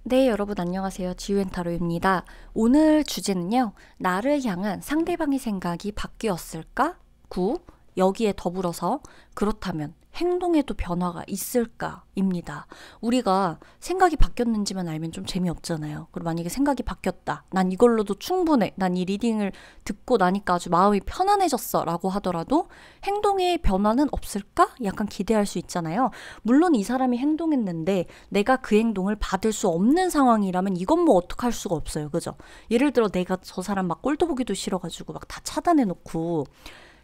네, 여러분 안녕하세요. 지유앤타로입니다. 오늘 주제는요. 나를 향한 상대방의 생각이 바뀌었을까? 9. 여기에 더불어서 그렇다면 행동에도 변화가 있을까?입니다. 우리가 생각이 바뀌었는지만 알면 좀 재미없잖아요. 그리고 만약에 생각이 바뀌었다. 난 이걸로도 충분해. 난 이 리딩을 듣고 나니까 아주 마음이 편안해졌어. 라고 하더라도 행동의 변화는 없을까? 약간 기대할 수 있잖아요. 물론 이 사람이 행동했는데 내가 그 행동을 받을 수 없는 상황이라면 이건 뭐 어떡할 수가 없어요. 그죠? 예를 들어 내가 저 사람 막 꼴도 보기도 싫어가지고 막 다 차단해놓고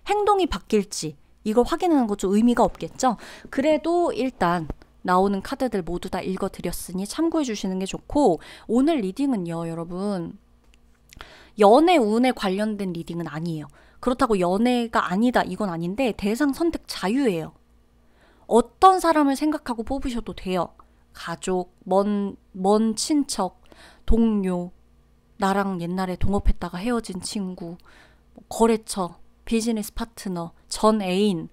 행동이 바뀔지 이걸 확인하는 거 좀 의미가 없겠죠? 그래도 일단 나오는 카드들 모두 다 읽어드렸으니 참고해 주시는 게 좋고, 오늘 리딩은요, 여러분, 연애 운에 관련된 리딩은 아니에요. 그렇다고 연애가 아니다 이건 아닌데 대상 선택 자유예요. 어떤 사람을 생각하고 뽑으셔도 돼요. 가족, 먼 친척, 동료, 나랑 옛날에 동업했다가 헤어진 친구, 거래처, 비즈니스 파트너, 전 애인,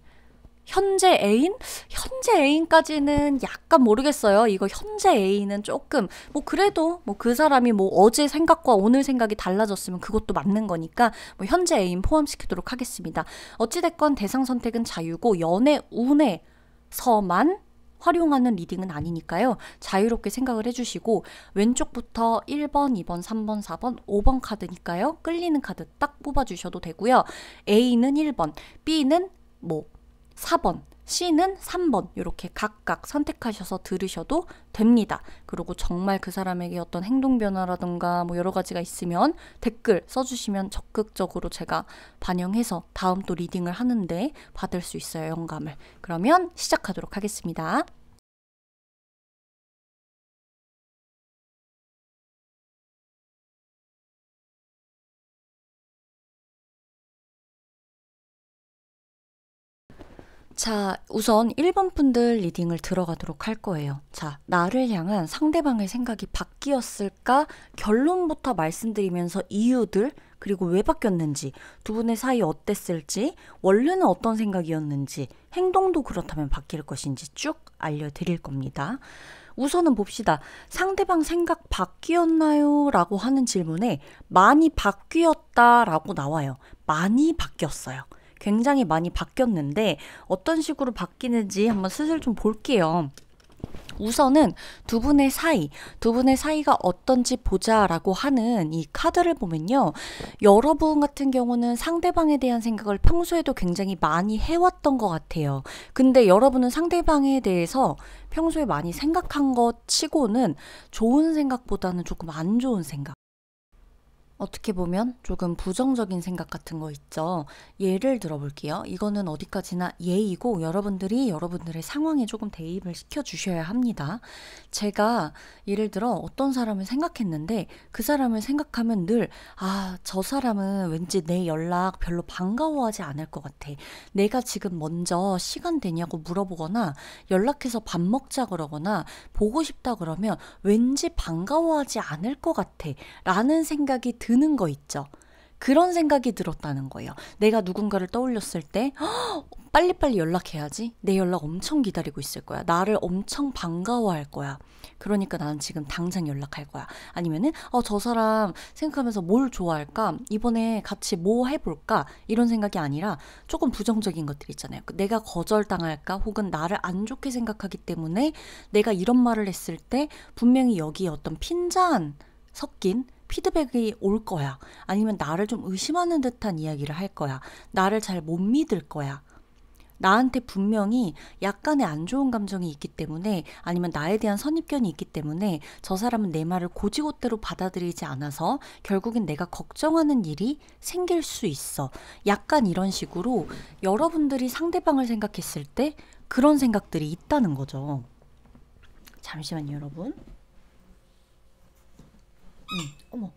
현재 애인? 현재 애인까지는 약간 모르겠어요. 이거 현재 애인은 조금 뭐 그래도 뭐 그 사람이 뭐 어제 생각과 오늘 생각이 달라졌으면 그것도 맞는 거니까 뭐 현재 애인 포함시키도록 하겠습니다. 어찌됐건 대상 선택은 자유고 연애 운에서만 활용하는 리딩은 아니니까요. 자유롭게 생각을 해주시고 왼쪽부터 1번, 2번, 3번, 4번, 5번 카드니까요. 끌리는 카드 딱 뽑아주셔도 되고요. A는 1번, B는 뭐 4번, C는 3번 이렇게 각각 선택하셔서 들으셔도 됩니다. 그리고 정말 그 사람에게 어떤 행동 변화라든가 뭐 여러 가지가 있으면 댓글 써주시면 적극적으로 제가 반영해서 다음 또 리딩을 하는데 받을 수 있어요, 영감을. 그러면 시작하도록 하겠습니다. 자, 우선 1번 분들 리딩을 들어가도록 할 거예요. 자, 나를 향한 상대방의 생각이 바뀌었을까? 결론부터 말씀드리면서 이유들, 그리고 왜 바뀌었는지, 두 분의 사이 어땠을지, 원래는 어떤 생각이었는지, 행동도 그렇다면 바뀔 것인지 쭉 알려드릴 겁니다. 우선은 봅시다. 상대방 생각 바뀌었나요? 라고 하는 질문에 많이 바뀌었다 라고 나와요. 많이 바뀌었어요. 굉장히 많이 바뀌었는데 어떤 식으로 바뀌는지 한번 슬슬 좀 볼게요. 우선은 두 분의 사이가 어떤지 보자라고 하는 이 카드를 보면요. 여러분 같은 경우는 상대방에 대한 생각을 평소에도 굉장히 많이 해왔던 것 같아요. 근데 여러분은 상대방에 대해서 평소에 많이 생각한 것 치고는 좋은 생각보다는 조금 안 좋은 생각. 어떻게 보면 조금 부정적인 생각 같은 거 있죠. 예를 들어 볼게요. 이거는 어디까지나 예이고 여러분들이 여러분들의 상황에 조금 대입을 시켜 주셔야 합니다. 제가 예를 들어 어떤 사람을 생각했는데 그 사람을 생각하면 늘 저 사람은 왠지 내 연락 별로 반가워하지 않을 것 같아. 내가 지금 먼저 시간 되냐고 물어보거나 연락해서 밥 먹자 그러거나 보고 싶다 그러면 왠지 반가워하지 않을 것 같아. 라는 생각이 드는 거 있죠. 그런 생각이 들었다는 거예요. 내가 누군가를 떠올렸을 때 빨리빨리 연락해야지. 내 연락 엄청 기다리고 있을 거야. 나를 엄청 반가워할 거야. 그러니까 나는 지금 당장 연락할 거야. 아니면은 저 사람 생각하면서 뭘 좋아할까? 이번에 같이 뭐 해볼까? 이런 생각이 아니라 조금 부정적인 것들 있잖아요. 내가 거절당할까? 혹은 나를 안 좋게 생각하기 때문에 내가 이런 말을 했을 때 분명히 여기에 어떤 핀잔 섞인 피드백이 올 거야. 아니면 나를 좀 의심하는 듯한 이야기를 할 거야. 나를 잘 못 믿을 거야. 나한테 분명히 약간의 안 좋은 감정이 있기 때문에 아니면 나에 대한 선입견이 있기 때문에 저 사람은 내 말을 고지고대로 받아들이지 않아서 결국엔 내가 걱정하는 일이 생길 수 있어. 약간 이런 식으로 여러분들이 상대방을 생각했을 때 그런 생각들이 있다는 거죠. 잠시만요, 여러분. 어머.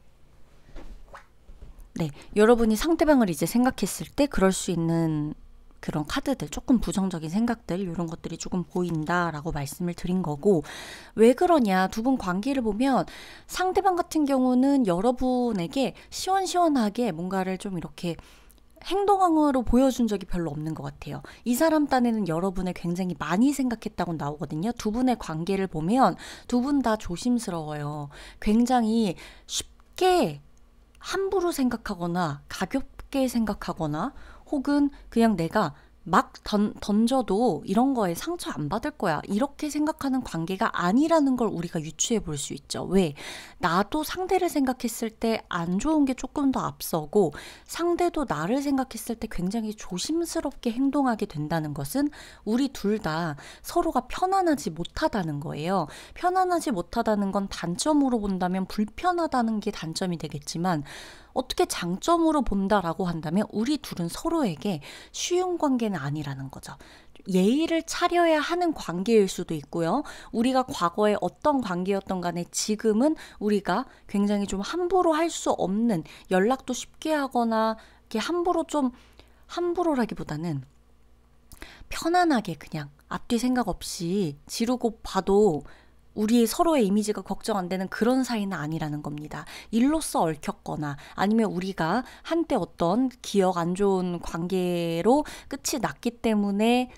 네, 여러분이 상대방을 이제 생각했을 때 그럴 수 있는 그런 카드들, 조금 부정적인 생각들 이런 것들이 조금 보인다라고 말씀을 드린 거고, 왜 그러냐, 두 분 관계를 보면 상대방 같은 경우는 여러분에게 시원시원하게 뭔가를 좀 이렇게 행동으로 보여준 적이 별로 없는 것 같아요. 이 사람 딴에는 여러분을 굉장히 많이 생각했다고 나오거든요. 두 분의 관계를 보면 두 분 다 조심스러워요. 굉장히 쉽게 함부로 생각하거나 가볍게 생각하거나 혹은 그냥 내가 막 던져도 이런 거에 상처 안 받을 거야. 이렇게 생각하는 관계가 아니라는 걸 우리가 유추해 볼 수 있죠. 왜? 나도 상대를 생각했을 때 안 좋은 게 조금 더 앞서고 상대도 나를 생각했을 때 굉장히 조심스럽게 행동하게 된다는 것은 우리 둘 다 서로가 편안하지 못하다는 거예요. 편안하지 못하다는 건 단점으로 본다면 불편하다는 게 단점이 되겠지만 어떻게 장점으로 본다라고 한다면 우리 둘은 서로에게 쉬운 관계는 아니라는 거죠. 예의를 차려야 하는 관계일 수도 있고요. 우리가 과거에 어떤 관계였던 간에 지금은 우리가 굉장히 좀 함부로 할 수 없는 연락도 쉽게 하거나 이렇게 함부로라기보다는 편안하게 그냥 앞뒤 생각 없이 지르고 봐도 우리 서로의 이미지가 걱정 안 되는 그런 사이는 아니라는 겁니다. 일로서 얽혔거나 아니면 우리가 한때 어떤 기억 안 좋은 관계로 끝이 났기 때문에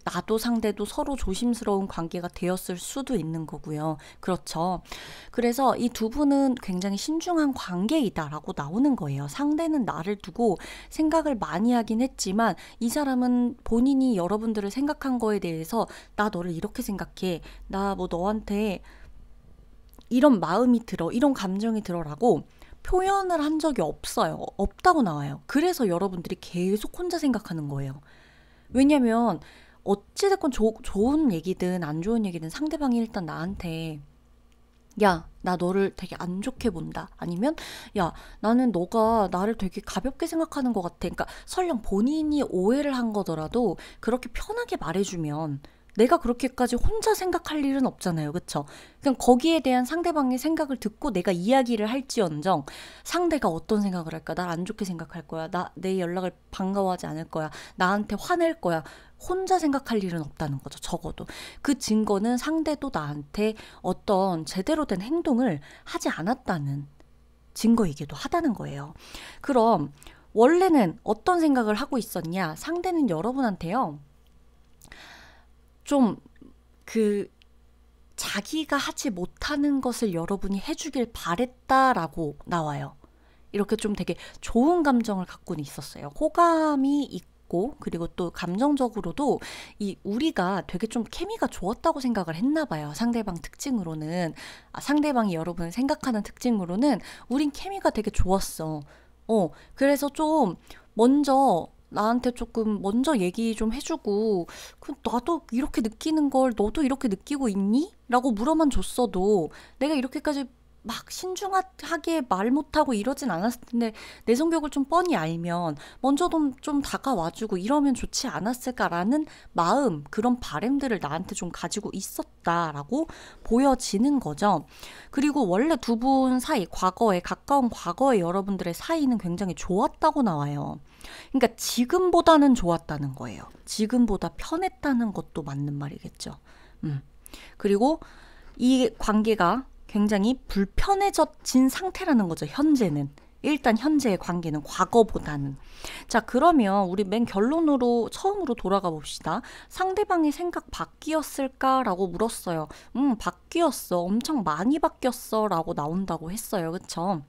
나도 상대도 서로 조심스러운 관계가 되었을 수도 있는 거고요. 그렇죠. 그래서 이 두 분은 굉장히 신중한 관계이다라고 나오는 거예요. 상대는 나를 두고 생각을 많이 하긴 했지만 이 사람은 본인이 여러분들을 생각한 거에 대해서 나 너를 이렇게 생각해. 나 뭐 너한테 이런 마음이 들어. 이런 감정이 들어라고 표현을 한 적이 없어요. 없다고 나와요. 그래서 여러분들이 계속 혼자 생각하는 거예요. 왜냐면 어찌됐건 좋은 얘기든 안 좋은 얘기든 상대방이 일단 나한테 야, 나 너를 되게 안 좋게 본다. 아니면 야, 나는 너가 나를 되게 가볍게 생각하는 것 같아. 그러니까 설령 본인이 오해를 한 거더라도 그렇게 편하게 말해주면 내가 그렇게까지 혼자 생각할 일은 없잖아요. 그쵸? 그냥 거기에 대한 상대방의 생각을 듣고 내가 이야기를 할지언정 상대가 어떤 생각을 할까? 날 안 좋게 생각할 거야. 내 연락을 반가워하지 않을 거야. 나한테 화낼 거야. 혼자 생각할 일은 없다는 거죠. 적어도. 그 증거는 상대도 나한테 어떤 제대로 된 행동을 하지 않았다는 증거이기도 하다는 거예요. 그럼 원래는 어떤 생각을 하고 있었냐? 상대는 여러분한테요. 좀 자기가 하지 못하는 것을 여러분이 해주길 바랬다라고 나와요. 이렇게 좀 되게 좋은 감정을 갖고는 있었어요. 호감이 있고 그리고 또 감정적으로도 우리가 되게 좀 케미가 좋았다고 생각을 했나 봐요. 상대방 특징으로는 상대방이 여러분을 생각하는 특징으로는 우린 케미가 되게 좋았어. 그래서 좀 나한테 조금 먼저 얘기 좀 해주고 나도 이렇게 느끼는 걸 너도 이렇게 느끼고 있니? 라고 물어만 줬어도 내가 이렇게까지 막 신중하게 말 못하고 이러진 않았을 텐데 내 성격을 좀 뻔히 알면 먼저 좀 다가와주고 이러면 좋지 않았을까라는 마음, 그런 바램들을 나한테 좀 가지고 있었다라고 보여지는 거죠. 그리고 원래 두 분 사이, 가까운 과거의 여러분들의 사이는 굉장히 좋았다고 나와요. 그러니까 지금보다는 좋았다는 거예요. 지금보다 편했다는 것도 맞는 말이겠죠. 그리고 이 관계가 굉장히 불편해진 상태라는 거죠. 현재는. 일단 현재의 관계는 과거보다는. 자, 그러면 우리 맨 결론으로 처음으로 돌아가 봅시다. 상대방의 생각 바뀌었을까라고 물었어요. 바뀌었어. 엄청 많이 바뀌었어. 라고 나온다고 했어요. 그쵸?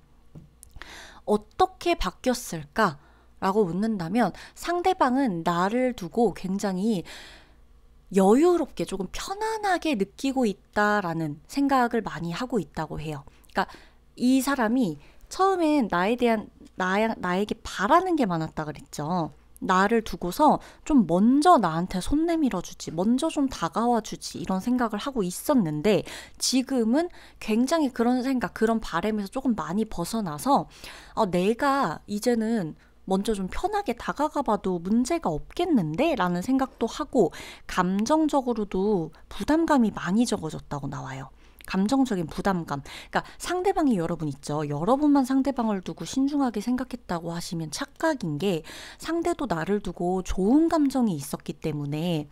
어떻게 바뀌었을까? 라고 묻는다면 상대방은 나를 두고 굉장히 여유롭게 조금 편안하게 느끼고 있다라는 생각을 많이 하고 있다고 해요. 그러니까 이 사람이 처음엔 나에게 바라는 게 많았다 그랬죠. 나를 두고서 좀 먼저 나한테 손 내밀어 주지, 먼저 좀 다가와 주지 이런 생각을 하고 있었는데 지금은 굉장히 그런 생각, 그런 바람에서 조금 많이 벗어나서 내가 이제는 먼저 좀 편하게 다가가 봐도 문제가 없겠는데? 라는 생각도 하고 감정적으로도 부담감이 많이 적어졌다고 나와요. 감정적인 부담감. 그러니까 상대방이 여러분 있죠. 여러분만 상대방을 두고 신중하게 생각했다고 하시면 착각인 게 상대도 나를 두고 좋은 감정이 있었기 때문에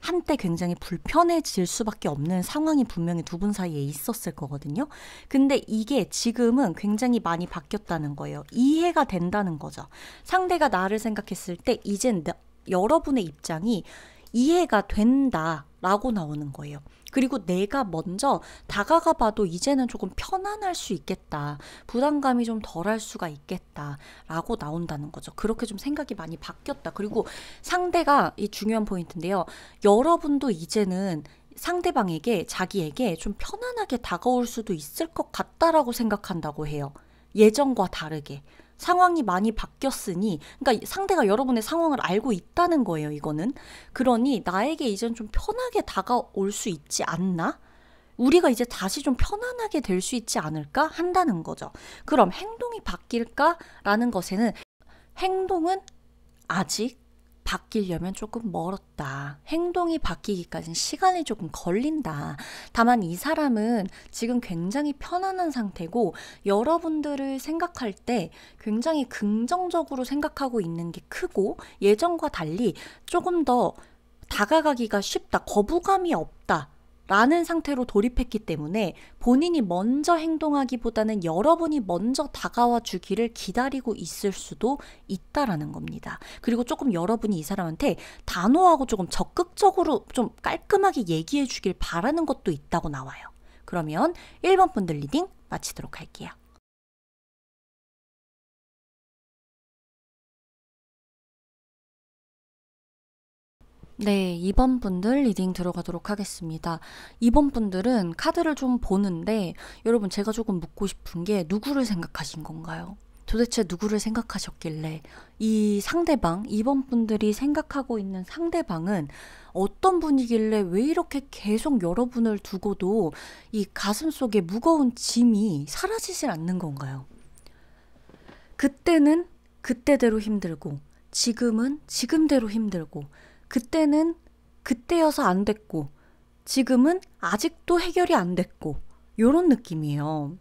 한때 굉장히 불편해질 수밖에 없는 상황이 분명히 두 분 사이에 있었을 거거든요. 근데 이게 지금은 굉장히 많이 바뀌었다는 거예요. 이해가 된다는 거죠. 상대가 나를 생각했을 때 이젠 여러분의 입장이 이해가 된다라고 나오는 거예요. 그리고 내가 먼저 다가가 봐도 이제는 조금 편안할 수 있겠다. 부담감이 좀 덜할 수가 있겠다라고 나온다는 거죠. 그렇게 좀 생각이 많이 바뀌었다. 그리고 상대가 이 중요한 포인트인데요. 여러분도 이제는 상대방에게 자기에게 좀 편안하게 다가올 수도 있을 것 같다라고 생각한다고 해요. 예전과 다르게. 상황이 많이 바뀌었으니, 그러니까 상대가 여러분의 상황을 알고 있다는 거예요, 이거는. 그러니 나에게 이젠 좀 편하게 다가올 수 있지 않나? 우리가 이제 다시 좀 편안하게 될 수 있지 않을까? 한다는 거죠. 그럼 행동이 바뀔까라는 것에는 행동은 아직 바뀌려면 조금 멀었다. 행동이 바뀌기까지는 시간이 조금 걸린다. 다만 이 사람은 지금 굉장히 편안한 상태고 여러분들을 생각할 때 굉장히 긍정적으로 생각하고 있는 게 크고 예전과 달리 조금 더 다가가기가 쉽다. 거부감이 없다. 라는 상태로 돌입했기 때문에 본인이 먼저 행동하기보다는 여러분이 먼저 다가와 주기를 기다리고 있을 수도 있다라는 겁니다. 그리고 조금 여러분이 이 사람한테 단호하고 조금 적극적으로 좀 깔끔하게 얘기해 주길 바라는 것도 있다고 나와요. 그러면 1번 분들 리딩 마치도록 할게요. 네, 2번 분들 리딩 들어가도록 하겠습니다. 2번 분들은 카드를 좀 보는데 여러분 제가 조금 묻고 싶은 게 누구를 생각하신 건가요? 도대체 누구를 생각하셨길래 이 상대방, 2번 분들이 생각하고 있는 상대방은 어떤 분이길래 왜 이렇게 계속 여러분을 두고도 이 가슴속에 무거운 짐이 사라지질 않는 건가요? 그때는 그때대로 힘들고 지금은 지금대로 힘들고 그때는 그때여서 안 됐고 지금은 아직도 해결이 안 됐고 요런 느낌이에요.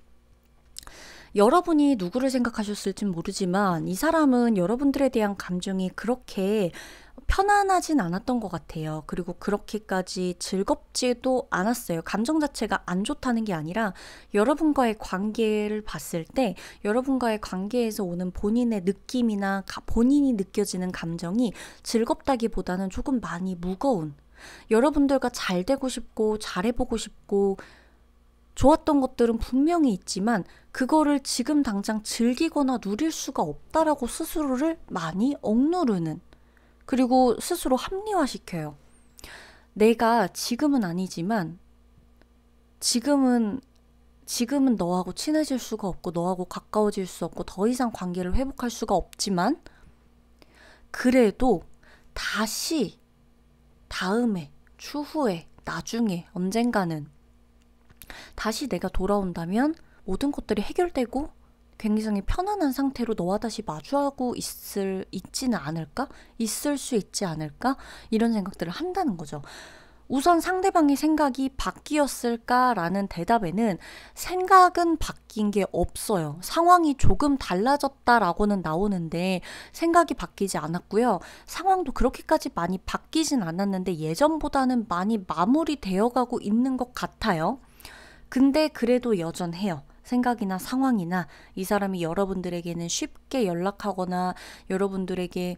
여러분이 누구를 생각하셨을진 모르지만 이 사람은 여러분들에 대한 감정이 그렇게 편안하진 않았던 것 같아요. 그리고 그렇게까지 즐겁지도 않았어요. 감정 자체가 안 좋다는 게 아니라 여러분과의 관계를 봤을 때 여러분과의 관계에서 오는 본인의 느낌이나 본인이 느껴지는 감정이 즐겁다기보다는 조금 많이 무거운, 여러분들과 잘 되고 싶고 잘해보고 싶고 좋았던 것들은 분명히 있지만 그거를 지금 당장 즐기거나 누릴 수가 없다라고 스스로를 많이 억누르는, 그리고 스스로 합리화시켜요. 내가 지금은 아니지만 지금은 너하고 친해질 수가 없고 너하고 가까워질 수 없고 더 이상 관계를 회복할 수가 없지만 그래도 다시 다음에 추후에 나중에 언젠가는 다시 내가 돌아온다면 모든 것들이 해결되고 굉장히 편안한 상태로 너와 다시 마주하고 있지는 않을까? 있을 수 있지 않을까? 이런 생각들을 한다는 거죠. 우선 상대방의 생각이 바뀌었을까라는 대답에는 생각은 바뀐 게 없어요. 상황이 조금 달라졌다라고는 나오는데 생각이 바뀌지 않았고요. 상황도 그렇게까지 많이 바뀌진 않았는데 예전보다는 많이 마무리되어 가고 있는 것 같아요. 근데 그래도 여전해요. 생각이나 상황이나 이 사람이 여러분들에게는 쉽게 연락하거나 여러분들에게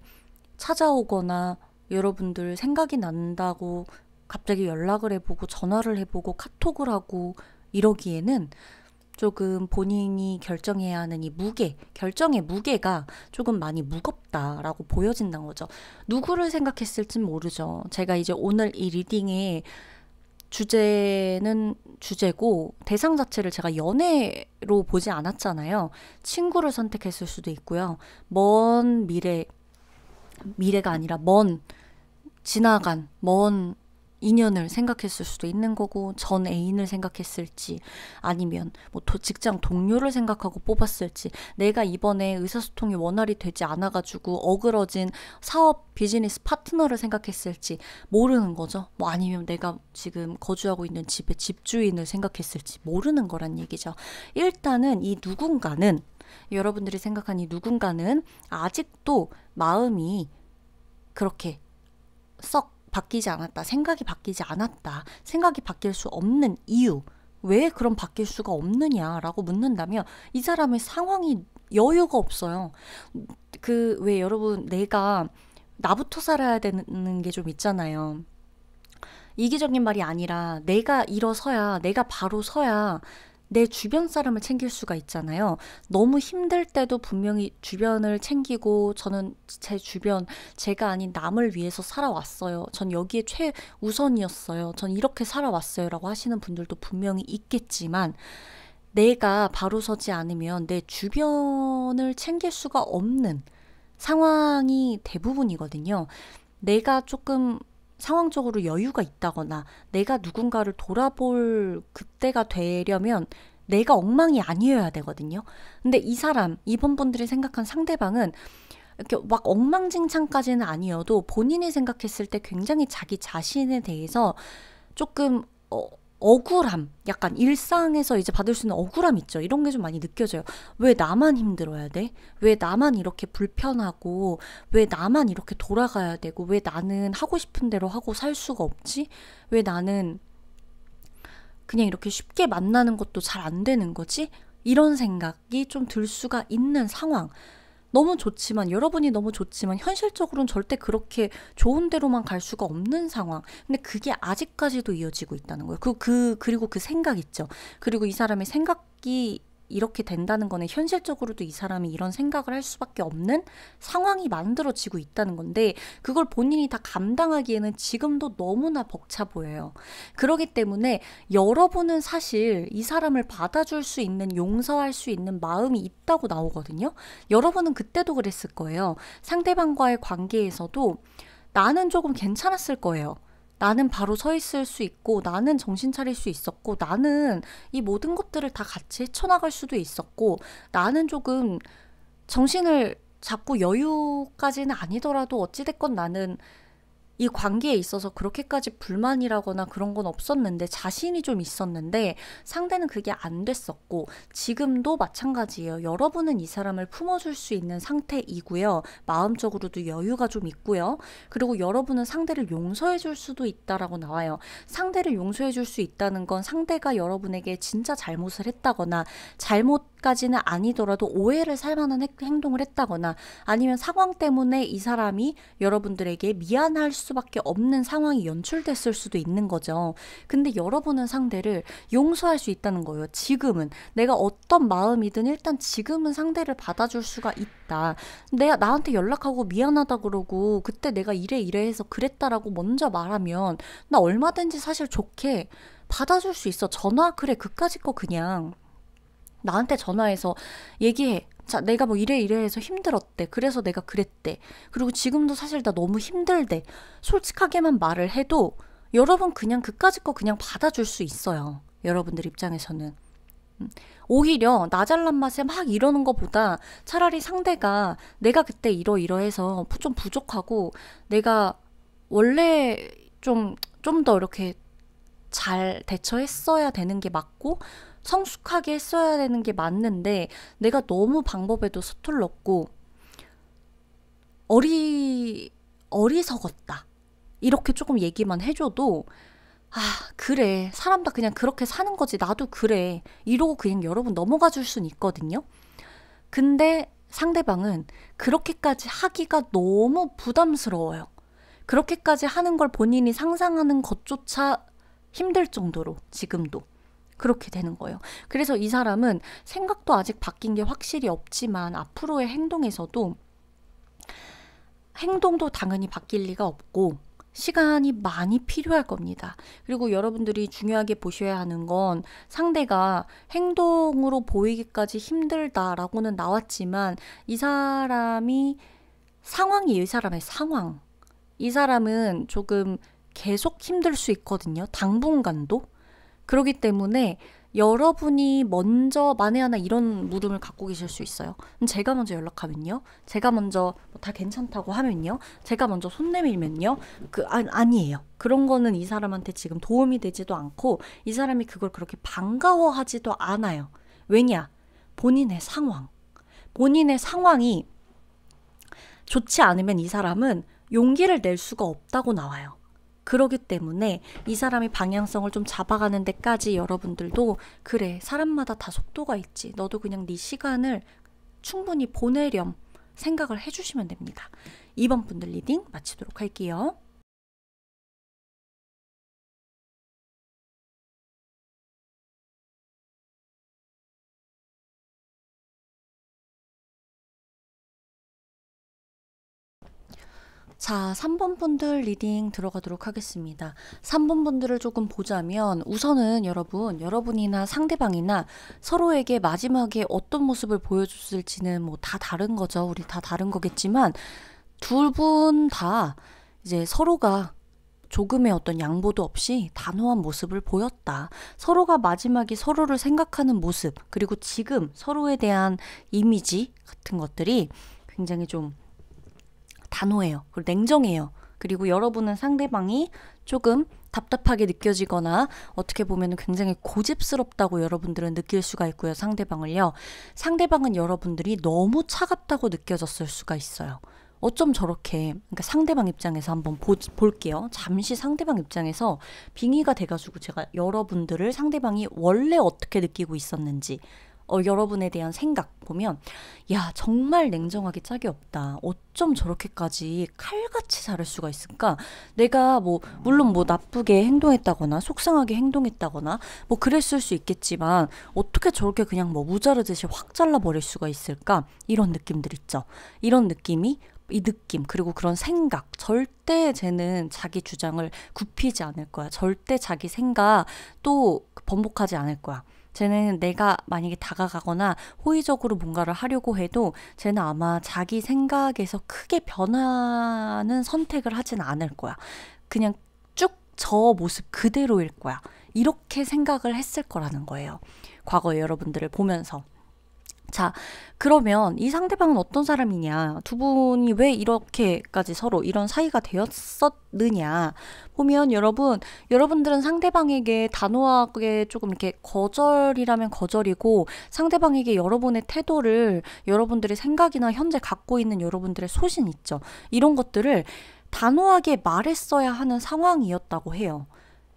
찾아오거나 여러분들 생각이 난다고 갑자기 연락을 해보고 전화를 해보고 카톡을 하고 이러기에는 조금 본인이 결정해야 하는 이 결정의 무게가 조금 많이 무겁다라고 보여진다는 거죠. 누구를 생각했을진 모르죠. 제가 이제 오늘 이 리딩에 주제는 주제고 대상 자체를 제가 연애로 보지 않았잖아요. 친구를 선택했을 수도 있고요. 먼 미래가 아니라 지나간 먼 인연을 생각했을 수도 있는 거고 전 애인을 생각했을지 아니면 뭐 직장 동료를 생각하고 뽑았을지 내가 이번에 의사소통이 원활히 되지 않아가지고 어그러진 사업 비즈니스 파트너를 생각했을지 모르는 거죠. 뭐 아니면 내가 지금 거주하고 있는 집의 집주인을 생각했을지 모르는 거란 얘기죠. 일단은 이 누군가는 여러분들이 생각한 이 누군가는 아직도 마음이 그렇게 썩 바뀌지 않았다. 생각이 바뀌지 않았다. 생각이 바뀔 수 없는 이유. 왜 그럼 바뀔 수가 없느냐라고 묻는다면 이 사람의 상황이 여유가 없어요. 왜 여러분 내가 나부터 살아야 되는 게 좀 있잖아요. 이기적인 말이 아니라 내가 일어서야, 내가 바로 서야 내 주변 사람을 챙길 수가 있잖아요. 너무 힘들 때도 분명히 주변을 챙기고 저는 제 주변, 제가 아닌 남을 위해서 살아왔어요. 전 여기에 최우선이었어요. 전 이렇게 살아왔어요. 라고 하시는 분들도 분명히 있겠지만 내가 바로 서지 않으면 내 주변을 챙길 수가 없는 상황이 대부분이거든요. 내가 조금 상황적으로 여유가 있다거나 내가 누군가를 돌아볼 그때가 되려면 내가 엉망이 아니어야 되거든요. 근데 이 사람, 이번 분들이 생각한 상대방은 이렇게 막 엉망진창까지는 아니어도 본인이 생각했을 때 굉장히 자기 자신에 대해서 조금 억울함, 약간 일상에서 이제 받을 수 있는 억울함 있죠. 이런 게 좀 많이 느껴져요. 왜 나만 힘들어야 돼? 왜 나만 이렇게 불편하고, 왜 나만 이렇게 돌아가야 되고, 왜 나는 하고 싶은 대로 하고 살 수가 없지? 왜 나는 그냥 이렇게 쉽게 만나는 것도 잘 안 되는 거지? 이런 생각이 좀 들 수가 있는 상황. 너무 좋지만, 여러분이 너무 좋지만 현실적으로는 절대 그렇게 좋은 대로만 갈 수가 없는 상황. 근데 그게 아직까지도 이어지고 있다는 거예요. 그리고 그 생각 있죠. 그리고 이 사람의 생각이 이렇게 된다는 거는 현실적으로도 이 사람이 이런 생각을 할 수밖에 없는 상황이 만들어지고 있다는 건데 그걸 본인이 다 감당하기에는 지금도 너무나 벅차 보여요. 그렇기 때문에 여러분은 사실 이 사람을 받아줄 수 있는, 용서할 수 있는 마음이 있다고 나오거든요. 여러분은 그때도 그랬을 거예요. 상대방과의 관계에서도 나는 조금 괜찮았을 거예요. 나는 바로 서 있을 수 있고 나는 정신 차릴 수 있었고 나는 이 모든 것들을 다 같이 헤쳐나갈 수도 있었고 나는 조금 정신을 잡고 여유까지는 아니더라도 어찌됐건 나는 이 관계에 있어서 그렇게까지 불만이라거나 그런 건 없었는데 자신이 좀 있었는데 상대는 그게 안 됐었고 지금도 마찬가지예요. 여러분은 이 사람을 품어줄 수 있는 상태이고요. 마음적으로도 여유가 좀 있고요. 그리고 여러분은 상대를 용서해줄 수도 있다라고 나와요. 상대를 용서해줄 수 있다는 건 상대가 여러분에게 진짜 잘못을 했다거나 잘못까지는 아니더라도 오해를 살 만한 행동을 했다거나 아니면 상황 때문에 이 사람이 여러분들에게 미안할 수밖에 없는 상황이 연출됐을 수도 있는 거죠. 근데 여러분은 상대를 용서할 수 있다는 거예요. 지금은 내가 어떤 마음이든 일단 지금은 상대를 받아줄 수가 있다. 내가 나한테 연락하고 미안하다 그러고 그때 내가 이래 해서 그랬다라고 먼저 말하면 나 얼마든지 사실 좋게 받아줄 수 있어. 전화 그래 그까짓 거 그냥 나한테 전화해서 얘기해. 자, 내가 뭐 이래 해서 힘들었대. 그래서 내가 그랬대. 그리고 지금도 사실 나 너무 힘들대. 솔직하게만 말을 해도 여러분 그냥 그까짓 거 그냥 받아줄 수 있어요. 여러분들 입장에서는. 오히려 나 잘난 맛에 막 이러는 것보다 차라리 상대가 내가 그때 이러해서 좀 부족하고 내가 원래 좀 더 이렇게 잘 대처했어야 되는 게 맞고 성숙하게 했어야 되는 게 맞는데 내가 너무 방법에도 서툴렀고 어리석었다. 이렇게 조금 얘기만 해줘도 아 그래 사람 다 그냥 그렇게 사는 거지 나도 그래 이러고 그냥 여러분 넘어가 줄 수는 있거든요. 근데 상대방은 그렇게까지 하기가 너무 부담스러워요. 그렇게까지 하는 걸 본인이 상상하는 것조차 힘들 정도로 지금도 그렇게 되는 거예요. 그래서 이 사람은 생각도 아직 바뀐 게 확실히 없지만 앞으로의 행동에서도 행동도 당연히 바뀔 리가 없고 시간이 많이 필요할 겁니다. 그리고 여러분들이 중요하게 보셔야 하는 건 상대가 행동으로 보이기까지 힘들다라고는 나왔지만 이 사람이 상황이에요. 이 사람의 상황. 이 사람은 조금 계속 힘들 수 있거든요. 당분간도. 그렇기 때문에 여러분이 먼저 만에 하나 이런 물음을 갖고 계실 수 있어요. 제가 먼저 연락하면요. 제가 먼저 다 괜찮다고 하면요. 제가 먼저 손 내밀면요. 아니에요. 그런 거는 이 사람한테 지금 도움이 되지도 않고 이 사람이 그걸 그렇게 반가워하지도 않아요. 왜냐? 본인의 상황. 본인의 상황이 좋지 않으면 이 사람은 용기를 낼 수가 없다고 나와요. 그러기 때문에 이 사람이 방향성을 좀 잡아가는 데까지 여러분들도 그래, 사람마다 다 속도가 있지. 너도 그냥 네 시간을 충분히 보내렴 생각을 해주시면 됩니다. 2번 분들 리딩 마치도록 할게요. 자, 3번 분들 리딩 들어가도록 하겠습니다. 3번 분들을 조금 보자면 우선은 여러분이나 상대방이나 서로에게 마지막에 어떤 모습을 보여줬을지는 뭐 다 다른 거죠. 우리 다 다른 거겠지만 둘 분 다 이제 서로가 조금의 어떤 양보도 없이 단호한 모습을 보였다. 서로가 마지막에 서로를 생각하는 모습, 그리고 지금 서로에 대한 이미지 같은 것들이 굉장히 좀 단호해요. 그리고 냉정해요. 그리고 여러분은 상대방이 조금 답답하게 느껴지거나 어떻게 보면 굉장히 고집스럽다고 여러분들은 느낄 수가 있고요. 상대방을요. 상대방은 여러분들이 너무 차갑다고 느껴졌을 수가 있어요. 어쩜 저렇게, 그러니까 상대방 입장에서 한번 볼게요. 잠시 상대방 입장에서 빙의가 돼가지고 제가 여러분들을 상대방이 원래 어떻게 느끼고 있었는지 여러분에 대한 생각 보면 야, 정말 냉정하기 짝이 없다. 어쩜 저렇게까지 칼같이 자를 수가 있을까? 내가 물론 나쁘게 행동했다거나 속상하게 행동했다거나 그랬을 수 있겠지만 어떻게 저렇게 그냥 무자르듯이 확 잘라버릴 수가 있을까? 이런 느낌들 있죠. 이런 느낌이 이 느낌 그리고 그런 생각 절대 쟤는 자기 주장을 굽히지 않을 거야. 절대 자기 생각 또 번복하지 않을 거야. 쟤는 내가 만약에 다가가거나 호의적으로 뭔가를 하려고 해도 쟤는 아마 자기 생각에서 크게 변하는 선택을 하진 않을 거야. 그냥 쭉 저 모습 그대로일 거야. 이렇게 생각을 했을 거라는 거예요. 과거의 여러분들을 보면서. 자, 그러면 이 상대방은 어떤 사람이냐? 두 분이 왜 이렇게까지 서로 이런 사이가 되었었느냐? 보면 여러분들은 상대방에게 단호하게 조금 이렇게 거절이라면 거절이고 상대방에게 여러분의 태도를 여러분들의 생각이나 현재 갖고 있는 여러분들의 소신 있죠. 이런 것들을 단호하게 말했어야 하는 상황이었다고 해요.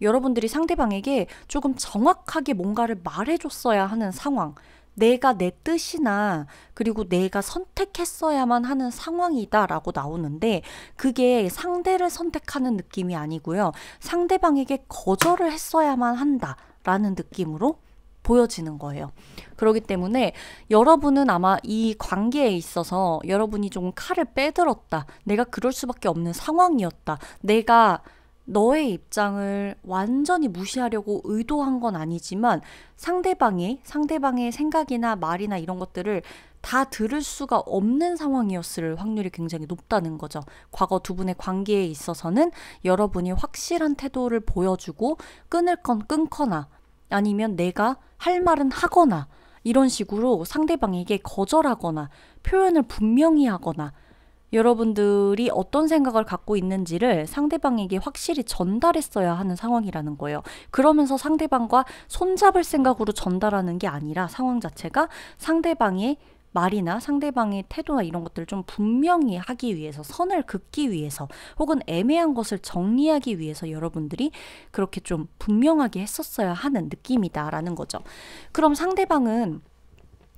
여러분들이 상대방에게 조금 정확하게 뭔가를 말해줬어야 하는 상황. 내가 내 뜻이나 그리고 내가 선택했어야만 하는 상황이다라고 나오는데 그게 상대를 선택하는 느낌이 아니고요. 상대방에게 거절을 했어야만 한다라는 느낌으로 보여지는 거예요. 그렇기 때문에 여러분은 아마 이 관계에 있어서 여러분이 좀 칼을 빼들었다. 내가 그럴 수밖에 없는 상황이었다. 내가 너의 입장을 완전히 무시하려고 의도한 건 아니지만 상대방의 생각이나 말이나 이런 것들을 다 들을 수가 없는 상황이었을 확률이 굉장히 높다는 거죠. 과거 두 분의 관계에 있어서는 여러분이 확실한 태도를 보여주고 끊을 건 끊거나 아니면 내가 할 말은 하거나 이런 식으로 상대방에게 거절하거나 표현을 분명히 하거나 여러분들이 어떤 생각을 갖고 있는지를 상대방에게 확실히 전달했어야 하는 상황이라는 거예요. 그러면서 상대방과 손잡을 생각으로 전달하는 게 아니라 상황 자체가 상대방의 말이나 상대방의 태도나 이런 것들을 좀 분명히 하기 위해서 선을 긋기 위해서 혹은 애매한 것을 정리하기 위해서 여러분들이 그렇게 좀 분명하게 했었어야 하는 느낌이다라는 거죠. 그럼 상대방은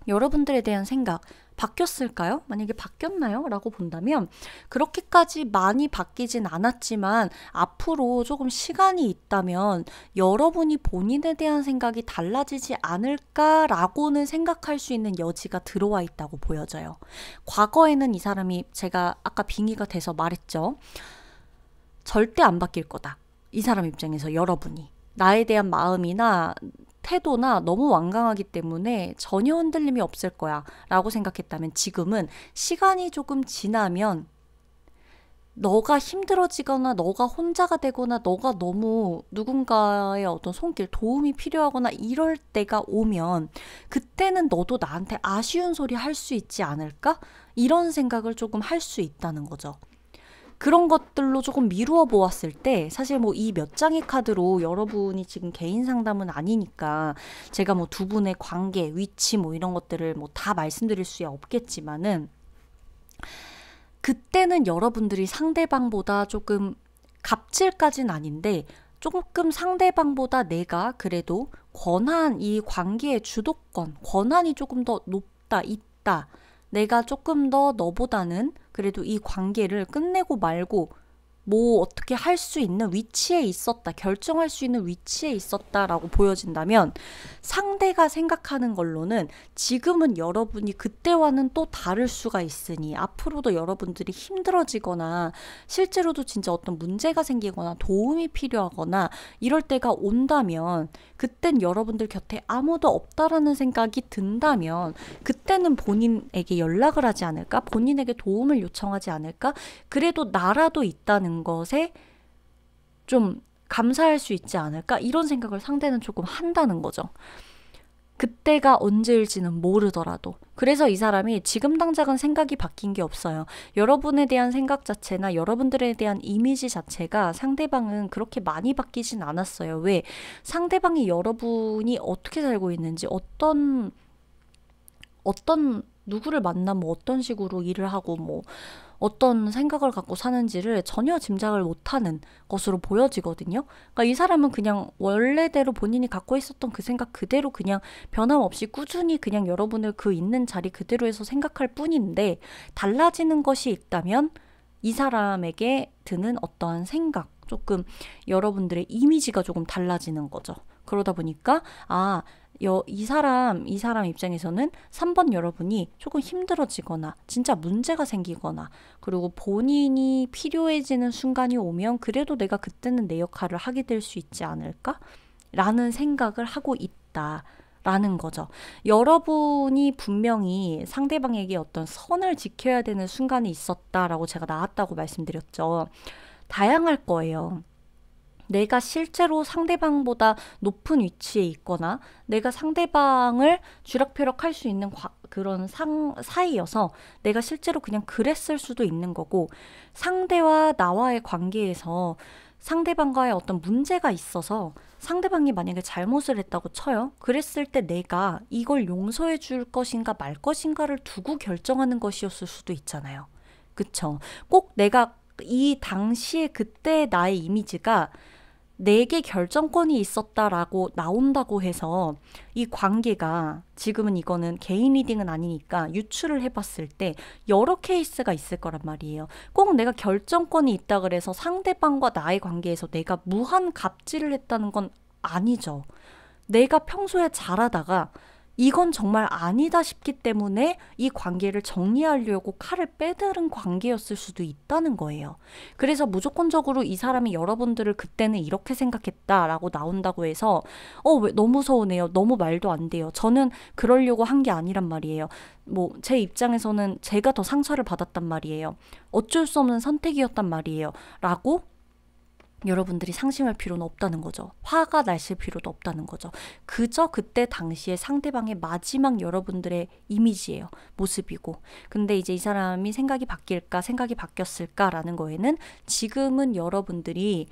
여러분들에 대한 생각 바뀌었을까요? 만약에 바뀌었나요? 라고 본다면 그렇게까지 많이 바뀌진 않았지만 앞으로 조금 시간이 있다면 여러분이 본인에 대한 생각이 달라지지 않을까라고는 생각할 수 있는 여지가 들어와 있다고 보여져요. 과거에는 이 사람이 제가 아까 빙의가 돼서 말했죠. 절대 안 바뀔 거다. 이 사람 입장에서 여러분이. 나에 대한 마음이나 태도나 너무 완강하기 때문에 전혀 흔들림이 없을 거야 라고 생각했다면 지금은 시간이 조금 지나면 너가 힘들어지거나 너가 혼자가 되거나 너가 너무 누군가의 어떤 손길 도움이 필요하거나 이럴 때가 오면 그때는 너도 나한테 아쉬운 소리 할 수 있지 않을까? 이런 생각을 조금 할 수 있다는 거죠. 그런 것들로 조금 미루어 보았을 때 사실 이 몇 장의 카드로 여러분이 지금 개인 상담은 아니니까 제가 두 분의 관계, 위치 이런 것들을 다 말씀드릴 수 없겠지만은 그때는 여러분들이 상대방보다 조금 갑질까진 아닌데 조금 상대방보다 내가 그래도 이 관계의 주도권, 권한이 조금 더 높다, 있다. 내가 조금 더 너보다는 그래도 이 관계를 끝내고 말고 뭐 어떻게 할 수 있는 위치에 있었다, 결정할 수 있는 위치에 있었다라고 보여진다면 상대가 생각하는 걸로는 지금은 여러분이 그때와는 또 다를 수가 있으니 앞으로도 여러분들이 힘들어지거나 실제로도 진짜 어떤 문제가 생기거나 도움이 필요하거나 이럴 때가 온다면 그땐 여러분들 곁에 아무도 없다라는 생각이 든다면 그때는 본인에게 연락을 하지 않을까? 본인에게 도움을 요청하지 않을까? 그래도 나라도 있다는 것에 좀 감사할 수 있지 않을까? 이런 생각을 상대는 조금 한다는 거죠. 그때가 언제일지는 모르더라도. 그래서 이 사람이 지금 당장은 생각이 바뀐 게 없어요. 여러분에 대한 생각 자체나 여러분들에 대한 이미지 자체가 상대방은 그렇게 많이 바뀌진 않았어요. 왜? 상대방이 여러분이 어떻게 살고 있는지, 누구를 만나면 어떤 식으로 일을 하고 어떤 생각을 갖고 사는지를 전혀 짐작을 못하는 것으로 보여지거든요. 그러니까 이 사람은 그냥 원래대로 본인이 갖고 있었던 그 생각 그대로 그냥 변함없이 꾸준히 그냥 여러분을 그 있는 자리 그대로에서 생각할 뿐인데 달라지는 것이 있다면 이 사람에게 드는 어떠한 생각, 조금 여러분들의 이미지가 조금 달라지는 거죠. 그러다 보니까 이 사람 입장에서는 3번 여러분이 조금 힘들어지거나 진짜 문제가 생기거나 그리고 본인이 필요해지는 순간이 오면 그래도 내가 그때는 내 역할을 하게 될 수 있지 않을까? 라는 생각을 하고 있다라는 거죠. 여러분이 분명히 상대방에게 어떤 선을 지켜야 되는 순간이 있었다라고 제가 나왔다고 말씀드렸죠. 다양할 거예요. 내가 실제로 상대방보다 높은 위치에 있거나 내가 상대방을 쥐락펴락할 수 있는 그런 사이여서 내가 실제로 그냥 그랬을 수도 있는 거고 상대와 나와의 관계에서 상대방과의 어떤 문제가 있어서 상대방이 만약에 잘못을 했다고 쳐요. 그랬을 때 내가 이걸 용서해 줄 것인가 말 것인가를 두고 결정하는 것이었을 수도 있잖아요. 그쵸? 꼭 내가 이 당시에 그때 나의 이미지가 내게 결정권이 있었다라고 나온다고 해서 이 관계가 지금은 이거는 개인 리딩은 아니니까 유추를 해봤을 때 여러 케이스가 있을 거란 말이에요. 꼭 내가 결정권이 있다 그래서 상대방과 나의 관계에서 내가 무한 갑질을 했다는 건 아니죠. 내가 평소에 잘하다가 이건 정말 아니다 싶기 때문에 이 관계를 정리하려고 칼을 빼들은 관계였을 수도 있다는 거예요. 그래서 무조건적으로 이 사람이 여러분들을 그때는 이렇게 생각했다라고 나온다고 해서 왜 너무 서운해요. 너무 말도 안 돼요. 저는 그러려고 한 게 아니란 말이에요. 제 입장에서는 제가 더 상처를 받았단 말이에요. 어쩔 수 없는 선택이었단 말이에요. 라고 여러분들이 상심할 필요는 없다는 거죠. 화가 나실 필요도 없다는 거죠. 그저 그때 당시에 상대방의 마지막 여러분들의 이미지예요. 모습이고. 근데 이제 이 사람이 생각이 바뀔까, 생각이 바뀌었을까라는 거에는 지금은 여러분들이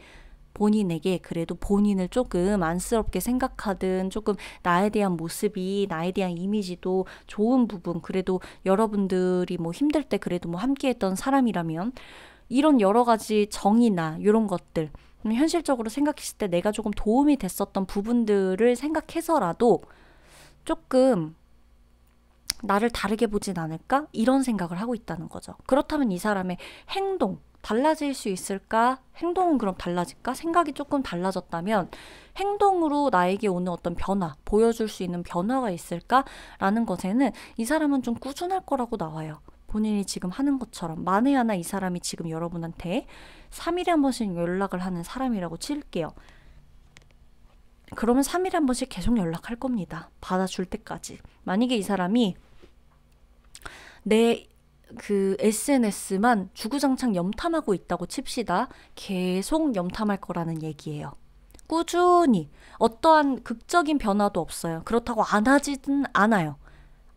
본인에게 그래도 본인을 조금 안쓰럽게 생각하든 조금 나에 대한 모습이 나에 대한 이미지도 좋은 부분 그래도 여러분들이 힘들 때 그래도 함께했던 사람이라면 이런 여러 가지 정의나 이런 것들 현실적으로 생각했을 때 내가 조금 도움이 됐었던 부분들을 생각해서라도 조금 나를 다르게 보진 않을까? 이런 생각을 하고 있다는 거죠. 그렇다면 이 사람의 행동 달라질 수 있을까? 행동은 그럼 달라질까? 생각이 조금 달라졌다면 행동으로 나에게 오는 어떤 변화, 보여줄 수 있는 변화가 있을까? 라는 것에는 이 사람은 좀 꾸준할 거라고 나와요. 본인이 지금 하는 것처럼 만에 하나 이 사람이 지금 여러분한테 3일에 한 번씩 연락을 하는 사람이라고 칠게요. 그러면 3일에 한 번씩 계속 연락할 겁니다. 받아줄 때까지. 만약에 이 사람이 내 그 SNS만 주구장창 염탐하고 있다고 칩시다. 계속 염탐할 거라는 얘기예요. 꾸준히 어떠한 극적인 변화도 없어요. 그렇다고 안 하지는 않아요.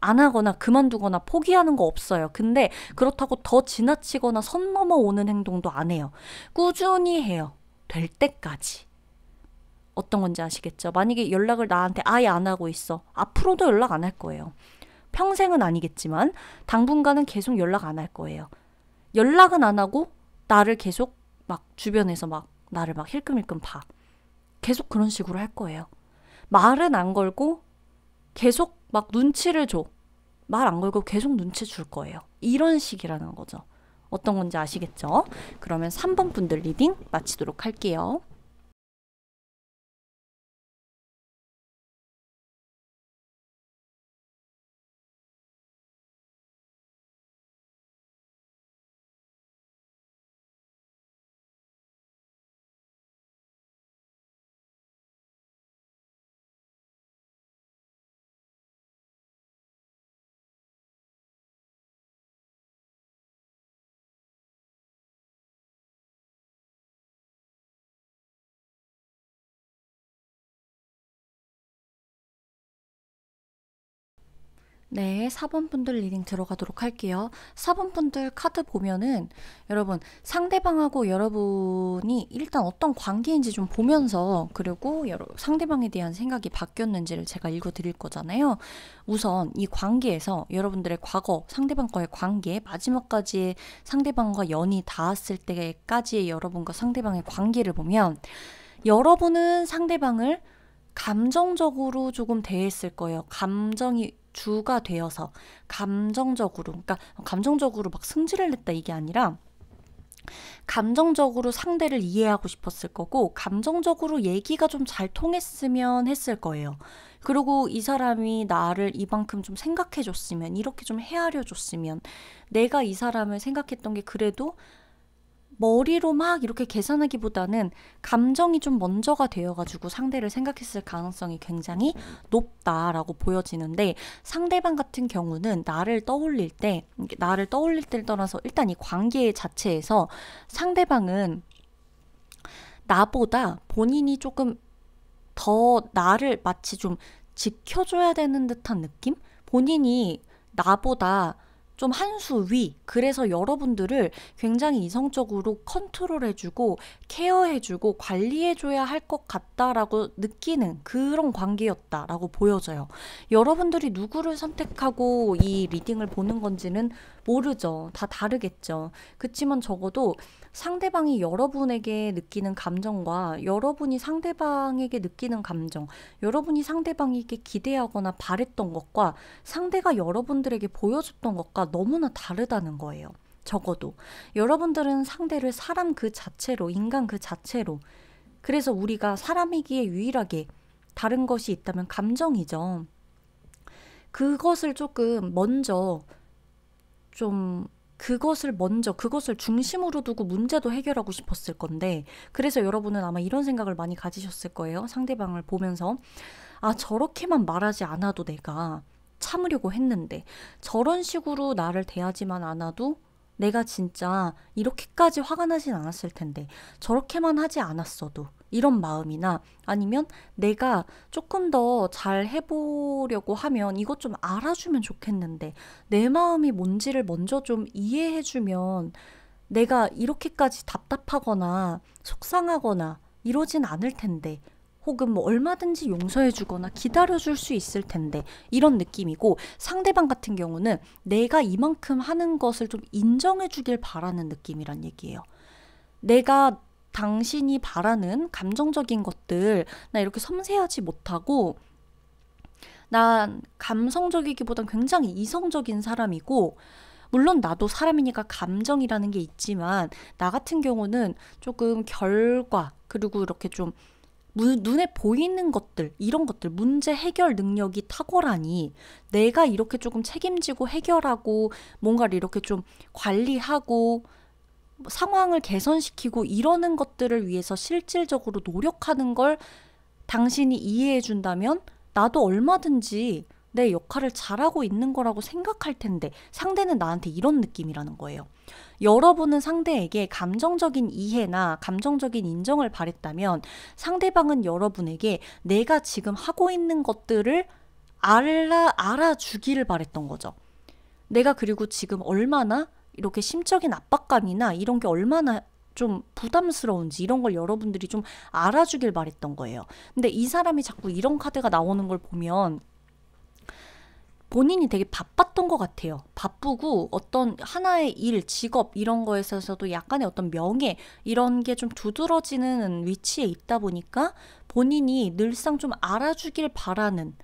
안 하거나 그만두거나 포기하는 거 없어요. 근데 그렇다고 더 지나치거나 선 넘어오는 행동도 안 해요. 꾸준히 해요. 될 때까지. 어떤 건지 아시겠죠? 만약에 연락을 나한테 아예 안 하고 있어. 앞으로도 연락 안 할 거예요. 평생은 아니겠지만 당분간은 계속 연락 안 할 거예요. 연락은 안 하고 나를 계속 막 주변에서 막 나를 막 힐끔힐끔 봐. 계속 그런 식으로 할 거예요. 말은 안 걸고 계속 막 눈치를 줘. 말 안 걸고 계속 눈치 줄 거예요. 이런 식이라는 거죠. 어떤 건지 아시겠죠? 그러면 3번 분들 리딩 마치도록 할게요. 네, 4번 분들 리딩 들어가도록 할게요. 4번 분들 카드 보면은 여러분 상대방하고 여러분이 일단 어떤 관계인지 좀 보면서 그리고 상대방에 대한 생각이 바뀌었는지를 제가 읽어드릴 거잖아요. 우선 이 관계에서 여러분들의 과거 상대방과의 관계 마지막까지의 상대방과 연이 닿았을 때까지의 여러분과 상대방의 관계를 보면 여러분은 상대방을 감정적으로 조금 대했을 거예요. 감정이 주가 되어서 감정적으로, 그러니까 감정적으로 막 승질을 냈다 이게 아니라 감정적으로 상대를 이해하고 싶었을 거고 감정적으로 얘기가 좀 잘 통했으면 했을 거예요. 그리고 이 사람이 나를 이만큼 좀 생각해 줬으면, 이렇게 좀 헤아려 줬으면, 내가 이 사람을 생각했던 게 그래도 머리로 막 이렇게 계산하기보다는 감정이 좀 먼저가 되어가지고 상대를 생각했을 가능성이 굉장히 높다라고 보여지는데, 상대방 같은 경우는 나를 떠올릴 때를 떠나서 일단 이 관계 자체에서 상대방은 나보다 본인이 조금 더 나를 마치 좀 지켜줘야 되는 듯한 느낌? 본인이 나보다 좀 한 수 위. 그래서 여러분들을 굉장히 이성적으로 컨트롤해주고 케어해주고 관리해줘야 할 것 같다라고 느끼는 그런 관계였다라고 보여져요. 여러분들이 누구를 선택하고 이 리딩을 보는 건지는 모르죠. 다 다르겠죠. 그치만 적어도 상대방이 여러분에게 느끼는 감정과 여러분이 상대방에게 느끼는 감정, 여러분이 상대방에게 기대하거나 바랬던 것과 상대가 여러분들에게 보여줬던 것과 너무나 다르다는 거예요. 적어도 여러분들은 상대를 사람 그 자체로, 인간 그 자체로, 그래서 우리가 사람이기에 유일하게 다른 것이 있다면 감정이죠. 그것을 조금 먼저 그것을 중심으로 두고 문제도 해결하고 싶었을 건데, 그래서 여러분은 아마 이런 생각을 많이 가지셨을 거예요. 상대방을 보면서 저렇게만 말하지 않아도 내가 참으려고 했는데, 저런 식으로 나를 대하지만 않아도 내가 진짜 이렇게까지 화가 나진 않았을 텐데, 저렇게만 하지 않았어도, 이런 마음이나 아니면 내가 조금 더 잘 해보려고 하면 이것 좀 알아주면 좋겠는데 내 마음이 뭔지를 먼저 좀 이해해주면 내가 이렇게까지 답답하거나 속상하거나 이러진 않을 텐데, 혹은 뭐 얼마든지 용서해주거나 기다려줄 수 있을 텐데, 이런 느낌이고, 상대방 같은 경우는 내가 이만큼 하는 것을 좀 인정해주길 바라는 느낌이란 얘기예요. 내가 당신이 바라는 감정적인 것들 나 이렇게 섬세하지 못하고, 난 감성적이기보단 굉장히 이성적인 사람이고, 물론 나도 사람이니까 감정이라는 게 있지만 나 같은 경우는 조금 결과, 그리고 이렇게 좀 눈에 보이는 것들, 이런 것들, 문제 해결 능력이 탁월하니 내가 이렇게 조금 책임지고 해결하고 뭔가를 이렇게 좀 관리하고 상황을 개선시키고 이러는 것들을 위해서 실질적으로 노력하는 걸 당신이 이해해 준다면 나도 얼마든지 내 역할을 잘하고 있는 거라고 생각할 텐데, 상대는 나한테 이런 느낌이라는 거예요. 여러분은 상대에게 감정적인 이해나 감정적인 인정을 바랬다면 상대방은 여러분에게 내가 지금 하고 있는 것들을 알아주기를 바랬던 거죠. 내가 그리고 지금 얼마나 이렇게 심적인 압박감이나 이런 게 얼마나 좀 부담스러운지 이런 걸 여러분들이 좀 알아주길 바랬던 거예요. 근데 이 사람이 자꾸 이런 카드가 나오는 걸 보면 본인이 되게 바빴던 것 같아요. 바쁘고 어떤 하나의 일, 직업 이런 거에 있어서도 약간의 어떤 명예 이런 게 좀 두드러지는 위치에 있다 보니까 본인이 늘상 좀 알아주길 바라는,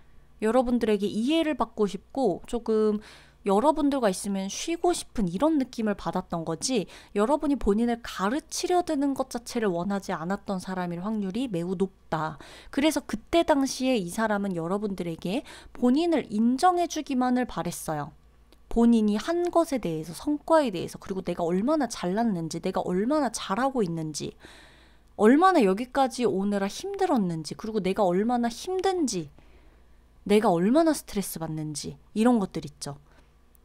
여러분들에게 이해를 받고 싶고 조금 여러분들과 있으면 쉬고 싶은 이런 느낌을 받았던 거지, 여러분이 본인을 가르치려 드는 것 자체를 원하지 않았던 사람일 확률이 매우 높다. 그래서 그때 당시에 이 사람은 여러분들에게 본인을 인정해주기만을 바랬어요. 본인이 한 것에 대해서, 성과에 대해서, 그리고 내가 얼마나 잘났는지, 내가 얼마나 잘하고 있는지, 얼마나 여기까지 오느라 힘들었는지, 그리고 내가 얼마나 힘든지, 내가 얼마나 스트레스 받는지, 이런 것들 있죠.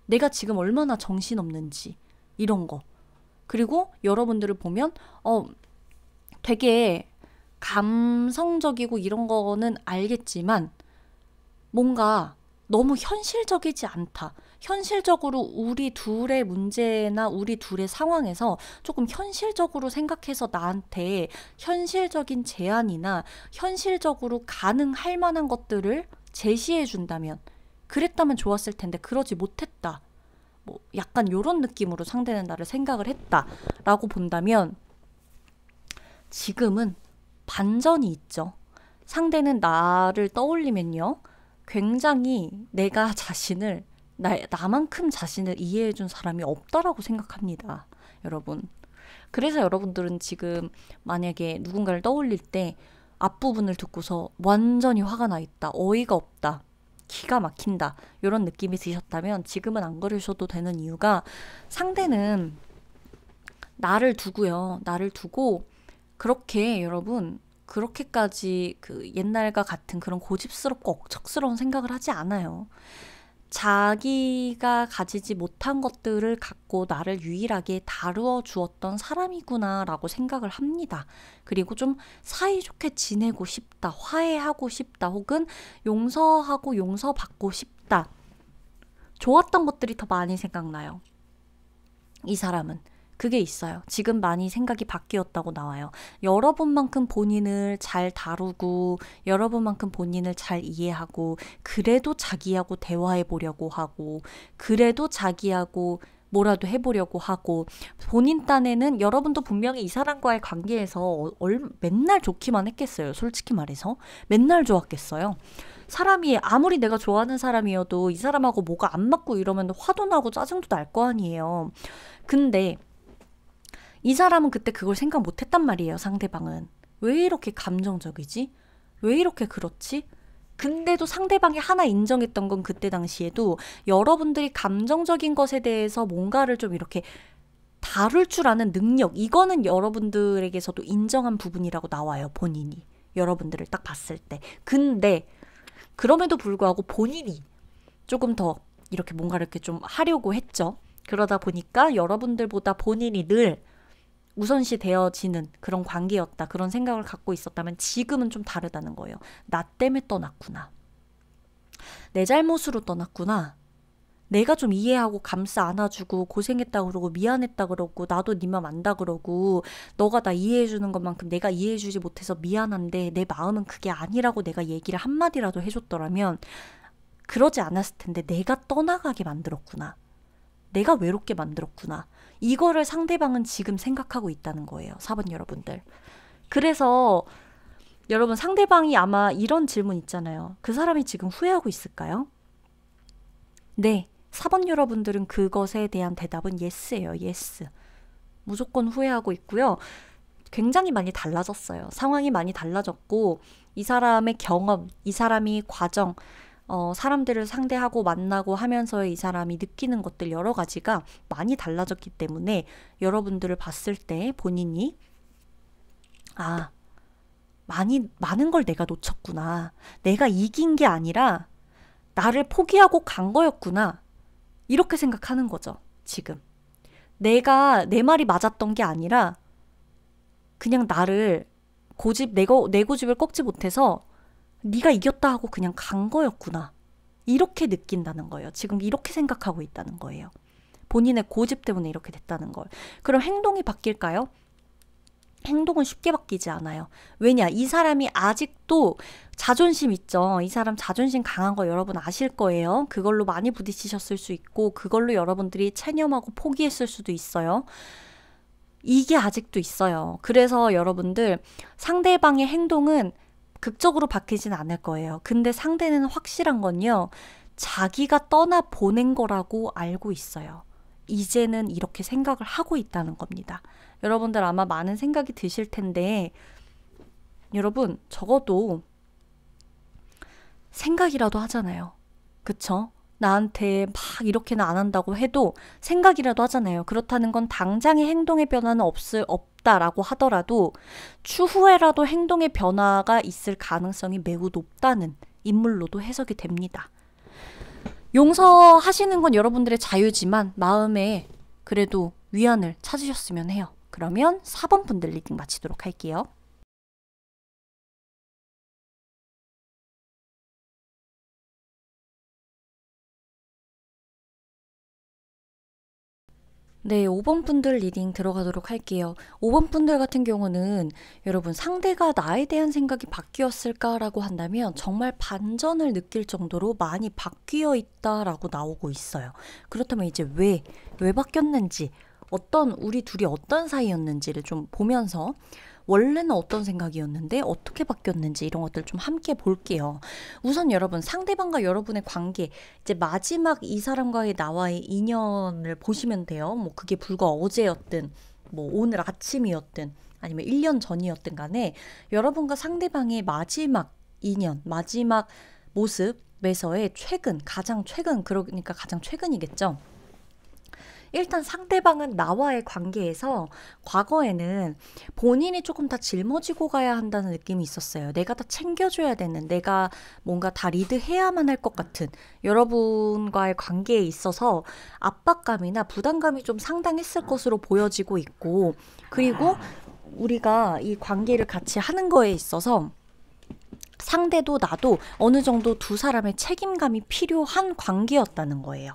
내가 지금 얼마나 정신없는지, 이런 거. 그리고 여러분들을 보면 되게 감성적이고 이런 거는 알겠지만 뭔가 너무 현실적이지 않다. 현실적으로 우리 둘의 문제나 우리 둘의 상황에서 조금 현실적으로 생각해서 나한테 현실적인 제안이나 현실적으로 가능할 만한 것들을 제시해 준다면, 그랬다면 좋았을 텐데 그러지 못했다. 뭐 약간 요런 느낌으로 상대는 나를 생각을 했다라고 본다면, 지금은 반전이 있죠. 상대는 나를 떠올리면요, 굉장히 내가 자신을, 나만큼 자신을 이해해준 사람이 없다라고 생각합니다. 여러분. 그래서 여러분들은 지금 만약에 누군가를 떠올릴 때 앞부분을 듣고서 완전히 화가 나 있다, 어이가 없다, 기가 막힌다, 이런 느낌이 드셨다면 지금은 안 그러셔도 되는 이유가, 상대는 나를 두고요. 나를 두고 그렇게, 여러분, 그렇게까지 그 옛날과 같은 그런 고집스럽고 억척스러운 생각을 하지 않아요. 자기가 가지지 못한 것들을 갖고 나를 유일하게 다루어 주었던 사람이구나라고 생각을 합니다. 그리고 좀 사이좋게 지내고 싶다, 화해하고 싶다, 혹은 용서하고 용서받고 싶다. 좋았던 것들이 더 많이 생각나요. 이 사람은. 그게 있어요. 지금 많이 생각이 바뀌었다고 나와요. 여러분만큼 본인을 잘 다루고, 여러분만큼 본인을 잘 이해하고, 그래도 자기하고 대화해 보려고 하고, 그래도 자기하고 뭐라도 해보려고 하고, 본인 딴에는 여러분도 분명히 이 사람과의 관계에서 맨날 좋기만 했겠어요. 솔직히 말해서. 맨날 좋았겠어요. 사람이 아무리 내가 좋아하는 사람이어도 이 사람하고 뭐가 안 맞고 이러면 화도 나고 짜증도 날 거 아니에요. 근데 이 사람은 그때 그걸 생각 못 했단 말이에요. 상대방은. 왜 이렇게 감정적이지? 왜 이렇게 그렇지? 근데도 상대방이 하나 인정했던 건, 그때 당시에도 여러분들이 감정적인 것에 대해서 뭔가를 좀 이렇게 다룰 줄 아는 능력, 이거는 여러분들에게서도 인정한 부분이라고 나와요. 본인이. 여러분들을 딱 봤을 때. 근데 그럼에도 불구하고 본인이 조금 더 이렇게 뭔가를 이렇게 좀 하려고 했죠. 그러다 보니까 여러분들보다 본인이 늘 우선시 되어지는 그런 관계였다, 그런 생각을 갖고 있었다면 지금은 좀 다르다는 거예요. 나 때문에 떠났구나. 내 잘못으로 떠났구나. 내가 좀 이해하고 감싸 안아주고 고생했다 그러고 미안했다 그러고 나도 네 맘 안다 그러고 너가 나 이해해주는 것만큼 내가 이해해주지 못해서 미안한데 내 마음은 그게 아니라고 내가 얘기를 한마디라도 해줬더라면 그러지 않았을 텐데 내가 떠나가게 만들었구나. 내가 외롭게 만들었구나. 이거를 상대방은 지금 생각하고 있다는 거예요. 4번 여러분들. 그래서 여러분, 상대방이 아마 이런 질문 있잖아요. 그 사람이 지금 후회하고 있을까요? 네. 4번 여러분들은 그것에 대한 대답은 예스예요. 예스. 무조건 후회하고 있고요. 굉장히 많이 달라졌어요. 상황이 많이 달라졌고 이 사람의 경험, 이 사람이 과정, 사람들을 상대하고 만나고 하면서의 이 사람이 느끼는 것들 여러 가지가 많이 달라졌기 때문에 여러분들을 봤을 때 본인이 많은 걸 내가 놓쳤구나. 내가 이긴 게 아니라 나를 포기하고 간 거였구나. 이렇게 생각하는 거죠. 지금. 내 말이 맞았던 게 아니라 그냥 나를 내 고집을 꺾지 못해서 네가 이겼다 하고 그냥 간 거였구나. 이렇게 느낀다는 거예요. 지금 이렇게 생각하고 있다는 거예요. 본인의 고집 때문에 이렇게 됐다는 걸. 그럼 행동이 바뀔까요? 행동은 쉽게 바뀌지 않아요. 왜냐? 이 사람이 아직도 자존심 있죠. 이 사람 자존심 강한 거 여러분 아실 거예요. 그걸로 많이 부딪히셨을 수 있고 그걸로 여러분들이 체념하고 포기했을 수도 있어요. 이게 아직도 있어요. 그래서 여러분들 상대방의 행동은 극적으로 바뀌진 않을 거예요. 근데 상대는 확실한 건요. 자기가 떠나 보낸 거라고 알고 있어요. 이제는 이렇게 생각을 하고 있다는 겁니다. 여러분들 아마 많은 생각이 드실 텐데 여러분 적어도 생각이라도 하잖아요. 그쵸? 나한테 막 이렇게는 안 한다고 해도 생각이라도 하잖아요. 그렇다는 건 당장의 행동의 변화는 없다라고 하더라도 추후에라도 행동의 변화가 있을 가능성이 매우 높다는 인물로도 해석이 됩니다. 용서하시는 건 여러분들의 자유지만 마음에 그래도 위안을 찾으셨으면 해요. 그러면 4번 분들 리딩 마치도록 할게요. 네, 5번 분들 리딩 들어가도록 할게요. 5번 분들 같은 경우는 여러분 상대가 나에 대한 생각이 바뀌었을까라고 한다면 정말 반전을 느낄 정도로 많이 바뀌어 있다라고 나오고 있어요. 그렇다면 이제 왜 바뀌었는지 우리 둘이 어떤 사이였는지를 좀 보면서 원래는 어떤 생각이었는데 어떻게 바뀌었는지 이런 것들 좀 함께 볼게요. 우선 여러분 상대방과 여러분의 관계 이제 마지막 이 사람과의 나와의 인연을 보시면 돼요. 뭐 그게 불과 어제였든 뭐 오늘 아침이었든 아니면 1년 전이었든 간에 여러분과 상대방의 마지막 인연, 마지막 모습에서의 가장 최근 그러니까 가장 최근이겠죠. 일단 상대방은 나와의 관계에서 과거에는 본인이 조금 다 짊어지고 가야 한다는 느낌이 있었어요. 내가 다 챙겨줘야 되는, 내가 뭔가 다 리드해야만 할 것 같은 여러분과의 관계에 있어서 압박감이나 부담감이 좀 상당했을 것으로 보여지고 있고, 그리고 우리가 이 관계를 같이 하는 거에 있어서 상대도 나도 어느 정도 두 사람의 책임감이 필요한 관계였다는 거예요.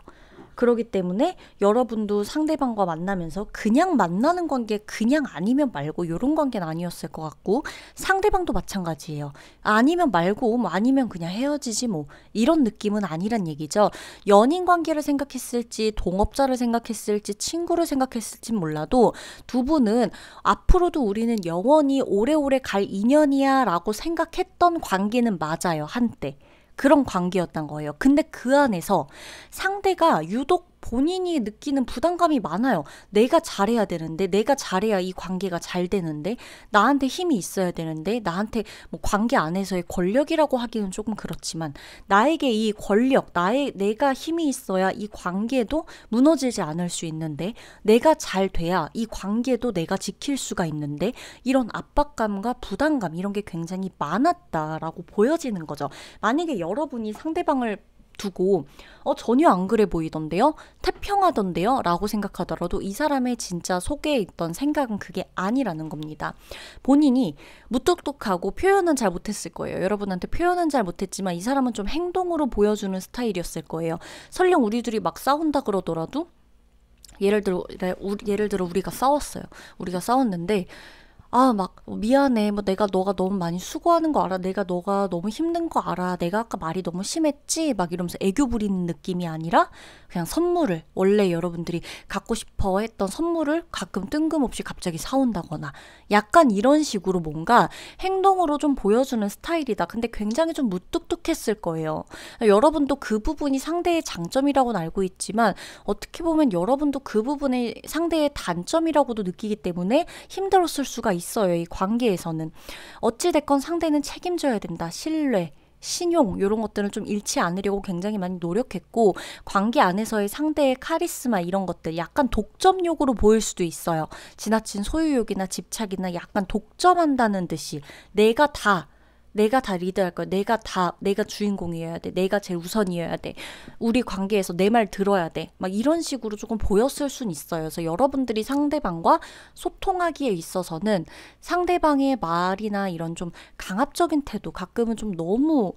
그렇기 때문에 여러분도 상대방과 만나면서 그냥 만나는 관계 그냥 아니면 말고 이런 관계는 아니었을 것 같고 상대방도 마찬가지예요. 아니면 말고 뭐 아니면 그냥 헤어지지 뭐 이런 느낌은 아니란 얘기죠. 연인 관계를 생각했을지 동업자를 생각했을지 친구를 생각했을진 몰라도 두 분은 앞으로도 우리는 영원히 오래오래 갈 인연이야 라고 생각했던 관계는 맞아요. 한때. 그런 관계였던 거예요. 근데 그 안에서 상대가 유독 본인이 느끼는 부담감이 많아요. 내가 잘해야 되는데, 내가 잘해야 이 관계가 잘 되는데, 나한테 힘이 있어야 되는데, 나한테 뭐 관계 안에서의 권력이라고 하기는 조금 그렇지만, 나에게 이 권력, 내가 힘이 있어야 이 관계도 무너지지 않을 수 있는데, 내가 잘 돼야 이 관계도 내가 지킬 수가 있는데, 이런 압박감과 부담감, 이런 게 굉장히 많았다라고 보여지는 거죠. 만약에 여러분이 상대방을 두고 전혀 안 그래 보이던데요? 태평하던데요? 라고 생각하더라도 이 사람의 진짜 속에 있던 생각은 그게 아니라는 겁니다. 본인이 무뚝뚝하고 표현은 잘 못했을 거예요. 여러분한테 표현은 잘 못했지만 이 사람은 좀 행동으로 보여주는 스타일이었을 거예요. 설령 우리 둘이 막 싸운다 그러더라도 예를 들어 우리가 싸웠어요. 우리가 싸웠는데 막 미안해. 뭐 너가 너무 많이 수고하는 거 알아. 너가 너무 힘든 거 알아. 내가 아까 말이 너무 심했지. 막 이러면서 애교 부리는 느낌이 아니라 그냥 선물을 원래 여러분들이 갖고 싶어 했던 선물을 가끔 뜬금없이 갑자기 사온다거나 약간 이런 식으로 뭔가 행동으로 좀 보여주는 스타일이다. 근데 굉장히 좀 무뚝뚝했을 거예요. 여러분도 그 부분이 상대의 장점이라고는 알고 있지만 어떻게 보면 여러분도 그 부분이 상대의 단점이라고도 느끼기 때문에 힘들었을 수가 있어요. 이 관계에서는. 어찌됐건 상대는 책임져야 된다. 신뢰, 신용 이런 것들은 좀 잃지 않으려고 굉장히 많이 노력했고 관계 안에서의 상대의 카리스마 이런 것들 약간 독점욕으로 보일 수도 있어요. 지나친 소유욕이나 집착이나 약간 독점한다는 듯이 내가 다 리드할 거야. 내가 주인공이어야 돼. 내가 제일 우선이어야 돼. 우리 관계에서 내 말 들어야 돼. 막 이런 식으로 조금 보였을 순 있어요. 그래서 여러분들이 상대방과 소통하기에 있어서는 상대방의 말이나 이런 좀 강압적인 태도, 가끔은 좀 너무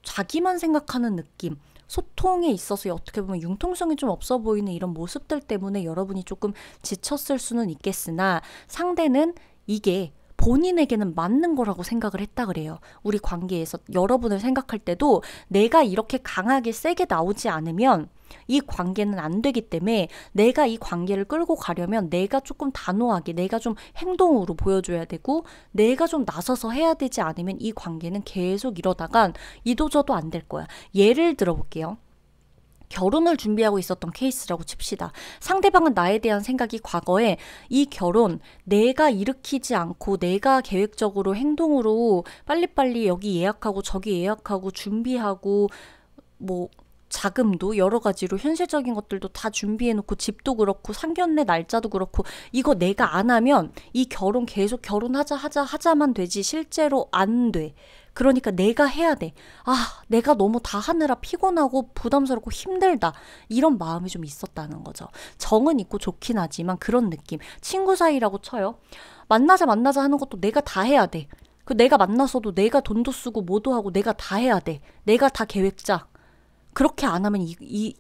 자기만 생각하는 느낌, 소통에 있어서 어떻게 보면 융통성이 좀 없어 보이는 이런 모습들 때문에 여러분이 조금 지쳤을 수는 있겠으나 상대는 이게 본인에게는 맞는 거라고 생각을 했다 그래요. 우리 관계에서 여러분을 생각할 때도 내가 이렇게 강하게 세게 나오지 않으면 이 관계는 안 되기 때문에 내가 이 관계를 끌고 가려면 내가 조금 단호하게 내가 좀 행동으로 보여줘야 되고 내가 좀 나서서 해야 되지 않으면 이 관계는 계속 이러다간 이도저도 안 될 거야. 예를 들어볼게요. 결혼을 준비하고 있었던 케이스라고 칩시다. 상대방은 나에 대한 생각이 과거에 이 결혼 내가 일으키지 않고 내가 계획적으로 행동으로 빨리빨리 여기 예약하고 저기 예약하고 준비하고 뭐 자금도 여러 가지로 현실적인 것들도 다 준비해놓고 집도 그렇고 상견례 날짜도 그렇고 이거 내가 안 하면 이 결혼 계속 하자만 되지 실제로 안 돼. 그러니까 내가 해야 돼. 내가 너무 다 하느라 피곤하고 부담스럽고 힘들다. 이런 마음이 좀 있었다는 거죠. 정은 있고 좋긴 하지만 그런 느낌. 친구 사이라고 쳐요. 만나자 하는 것도 내가 다 해야 돼. 내가 만나서도 내가 돈도 쓰고 뭐도 하고 내가 다 해야 돼. 내가 다 계획 짜. 그렇게 안 하면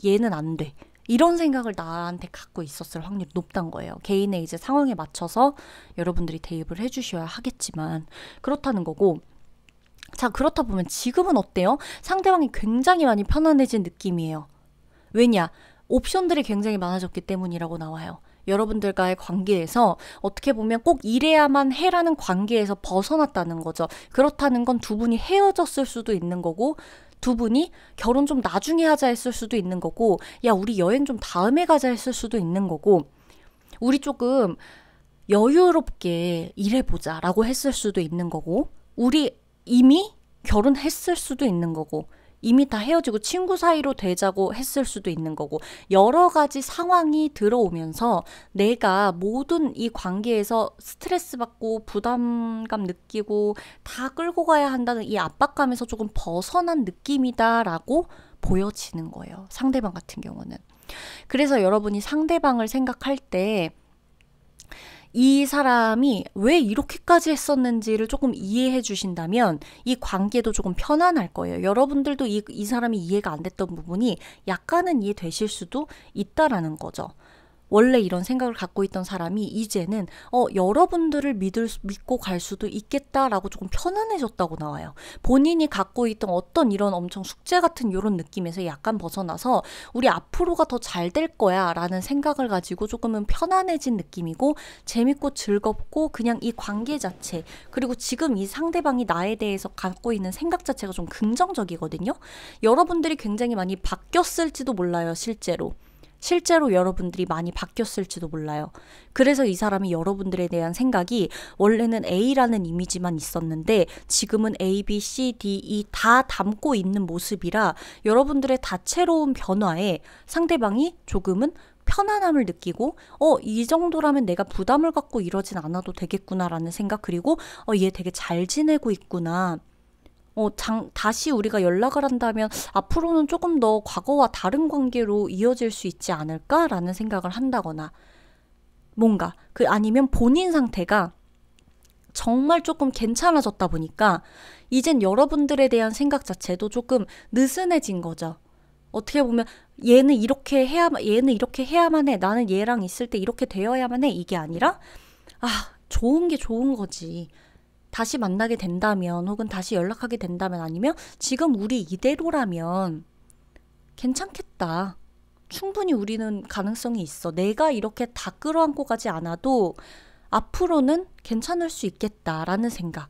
얘는 안 돼. 이런 생각을 나한테 갖고 있었을 확률이 높단 거예요. 개인의 이제 상황에 맞춰서 여러분들이 대입을 해주셔야 하겠지만 그렇다는 거고. 자, 그렇다 보면 지금은 어때요? 상대방이 굉장히 많이 편안해진 느낌이에요. 왜냐? 옵션들이 굉장히 많아졌기 때문이라고 나와요. 여러분들과의 관계에서 어떻게 보면 꼭 이래야만 해라는 관계에서 벗어났다는 거죠. 그렇다는 건 두 분이 헤어졌을 수도 있는 거고 두 분이 결혼 좀 나중에 하자 했을 수도 있는 거고 야 우리 여행 좀 다음에 가자 했을 수도 있는 거고 우리 조금 여유롭게 일해보자 라고 했을 수도 있는 거고 우리 이미 결혼했을 수도 있는 거고 이미 다 헤어지고 친구 사이로 되자고 했을 수도 있는 거고 여러 가지 상황이 들어오면서 내가 모든 이 관계에서 스트레스 받고 부담감 느끼고 다 끌고 가야 한다는 이 압박감에서 조금 벗어난 느낌이다라고 보여지는 거예요. 상대방 같은 경우는. 그래서 여러분이 상대방을 생각할 때 이 사람이 왜 이렇게까지 했었는지를 조금 이해해 주신다면 이 관계도 조금 편안할 거예요. 여러분들도 이 사람이 이해가 안 됐던 부분이 약간은 이해되실 수도 있다라는 거죠. 원래 이런 생각을 갖고 있던 사람이 이제는 여러분들을 믿고 갈 수도 있겠다라고 조금 편안해졌다고 나와요. 본인이 갖고 있던 어떤 이런 엄청 숙제 같은 이런 느낌에서 약간 벗어나서 우리 앞으로가 더 잘 될 거야 라는 생각을 가지고 조금은 편안해진 느낌이고 재밌고 즐겁고 그냥 이 관계 자체 그리고 지금 이 상대방이 나에 대해서 갖고 있는 생각 자체가 좀 긍정적이거든요. 여러분들이 굉장히 많이 바뀌었을지도 몰라요. 실제로 여러분들이 많이 바뀌었을지도 몰라요. 그래서 이 사람이 여러분들에 대한 생각이 원래는 A라는 이미지만 있었는데 지금은 A, B, C, D, E 다 담고 있는 모습이라 여러분들의 다채로운 변화에 상대방이 조금은 편안함을 느끼고 이 정도라면 내가 부담을 갖고 이러진 않아도 되겠구나라는 생각 그리고 얘 되게 잘 지내고 있구나. 다시 우리가 연락을 한다면 앞으로는 조금 더 과거와 다른 관계로 이어질 수 있지 않을까라는 생각을 한다거나 뭔가 아니면 본인 상태가 정말 조금 괜찮아졌다 보니까 이젠 여러분들에 대한 생각 자체도 조금 느슨해진 거죠. 어떻게 보면 얘는 이렇게 해야만 해. 나는 얘랑 있을 때 이렇게 되어야만 해. 이게 아니라 좋은 게 좋은 거지. 다시 만나게 된다면 혹은 다시 연락하게 된다면 아니면 지금 우리 이대로라면 괜찮겠다. 충분히 우리는 가능성이 있어. 내가 이렇게 다 끌어안고 가지 않아도 앞으로는 괜찮을 수 있겠다라는 생각.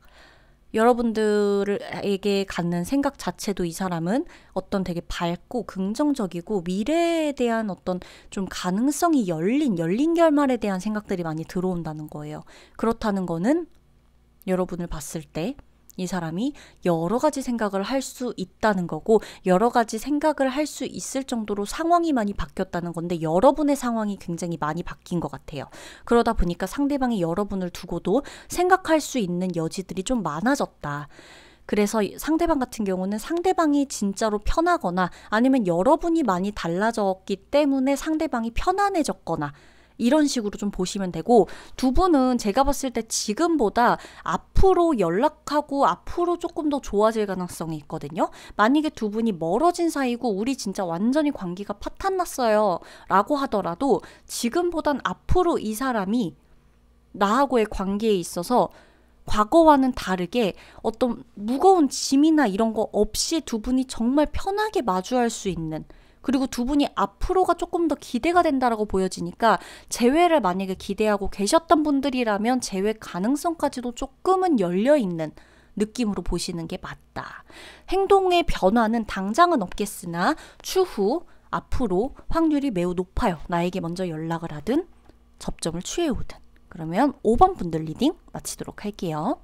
여러분들에게 갖는 생각 자체도 이 사람은 어떤 되게 밝고 긍정적이고 미래에 대한 어떤 좀 가능성이 열린 결말에 대한 생각들이 많이 들어온다는 거예요. 그렇다는 거는 여러분을 봤을 때 이 사람이 여러 가지 생각을 할 수 있다는 거고 여러 가지 생각을 할 수 있을 정도로 상황이 많이 바뀌었다는 건데 여러분의 상황이 굉장히 많이 바뀐 것 같아요. 그러다 보니까 상대방이 여러분을 두고도 생각할 수 있는 여지들이 좀 많아졌다. 그래서 상대방 같은 경우는 상대방이 진짜로 편하거나 아니면 여러분이 많이 달라졌기 때문에 상대방이 편안해졌거나 이런 식으로 좀 보시면 되고 두 분은 제가 봤을 때 지금보다 앞으로 연락하고 앞으로 조금 더 좋아질 가능성이 있거든요. 만약에 두 분이 멀어진 사이고 우리 진짜 완전히 관계가 파탄났어요 라고 하더라도 지금보단 앞으로 이 사람이 나하고의 관계에 있어서 과거와는 다르게 어떤 무거운 짐이나 이런 거 없이 두 분이 정말 편하게 마주할 수 있는, 그리고 두 분이 앞으로가 조금 더 기대가 된다라고 보여지니까 재회를 만약에 기대하고 계셨던 분들이라면 재회 가능성까지도 조금은 열려있는 느낌으로 보시는 게 맞다. 행동의 변화는 당장은 없겠으나 추후 앞으로 확률이 매우 높아요. 나에게 먼저 연락을 하든 접점을 취해오든. 그러면 5번 분들 리딩 마치도록 할게요.